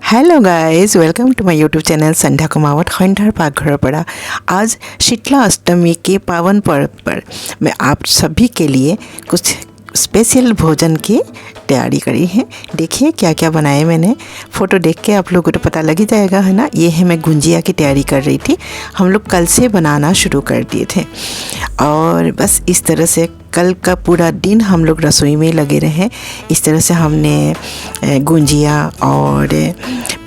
Hello guys, welcome to my YouTube channel Sandhya Kumawat सन्ध्यार पाकघर पड़ा। आज शीतला अष्टमी के पावन पर्व पर मैं आप सभी के लिए कुछ स्पेशल भोजन की तैयारी करी है। देखिए क्या क्या बनाए मैंने। फ़ोटो देख के आप लोगों को तो पता लग ही जाएगा, है ना। ये है, मैं गुंजिया की तैयारी कर रही थी। हम लोग कल से बनाना शुरू कर दिए थे और बस इस तरह से कल का पूरा दिन हम लोग रसोई में लगे रहे। इस तरह से हमने गुंजिया और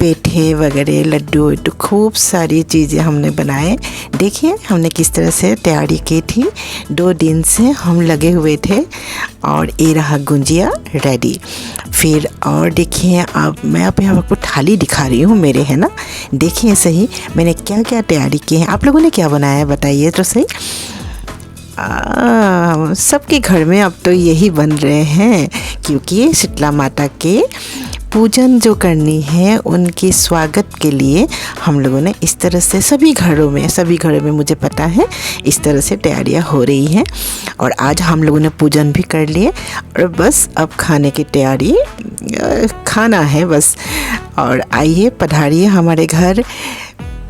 पेठे वगैरह, लड्डू तो खूब सारी चीज़ें हमने बनाए। देखिए हमने किस तरह से तैयारी की थी। 2 दिन से हम लगे हुए थे और ये रहा गुंजिया रेडी। फिर और देखिए, अब मैं आपको थाली दिखा रही हूँ मेरे, है ना। देखिए सही मैंने क्या क्या तैयारी की है। आप लोगों ने क्या बनाया है बताइए तो सही। सबके घर में अब तो यही बन रहे हैं, क्योंकि शीतला माता के पूजन जो करनी है, उनके स्वागत के लिए हम लोगों ने इस तरह से सभी घरों में मुझे पता है इस तरह से तैयारियां हो रही हैं। और आज हम लोगों ने पूजन भी कर लिए और बस अब खाने की तैयारी खाना है बस। और आइए पधारिए हमारे घर।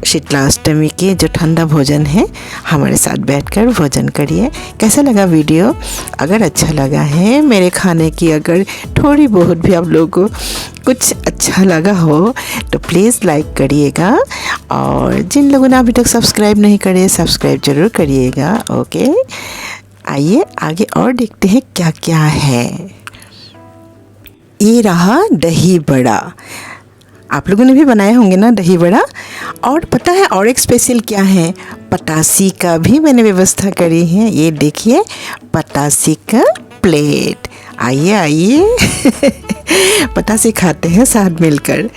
शीतला अष्टमी के जो ठंडा भोजन है, हमारे साथ बैठकर भोजन करिए। कैसा लगा वीडियो? अगर अच्छा लगा है मेरे खाने की, अगर थोड़ी बहुत भी आप लोगों को कुछ अच्छा लगा हो तो प्लीज़ लाइक करिएगा। और जिन लोगों ने अभी तक सब्सक्राइब नहीं करे, सब्सक्राइब ज़रूर करिएगा। ओके, आइए आगे और देखते हैं क्या क्या है। ये रहा दही बड़ा। आप लोगों ने भी बनाए होंगे ना दही बड़ा। और पता है और एक स्पेशल क्या है, पतासी का भी मैंने व्यवस्था करी है। ये देखिए पतासी का प्लेट। आइए आइए पतासी खाते हैं साथ मिलकर।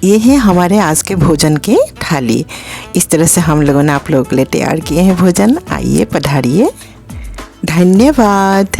ये है हमारे आज के भोजन की थाली। इस तरह से हम लोगों ने आप लोगों के लिए तैयार किए हैं भोजन। आइए पधारिए। धन्यवाद।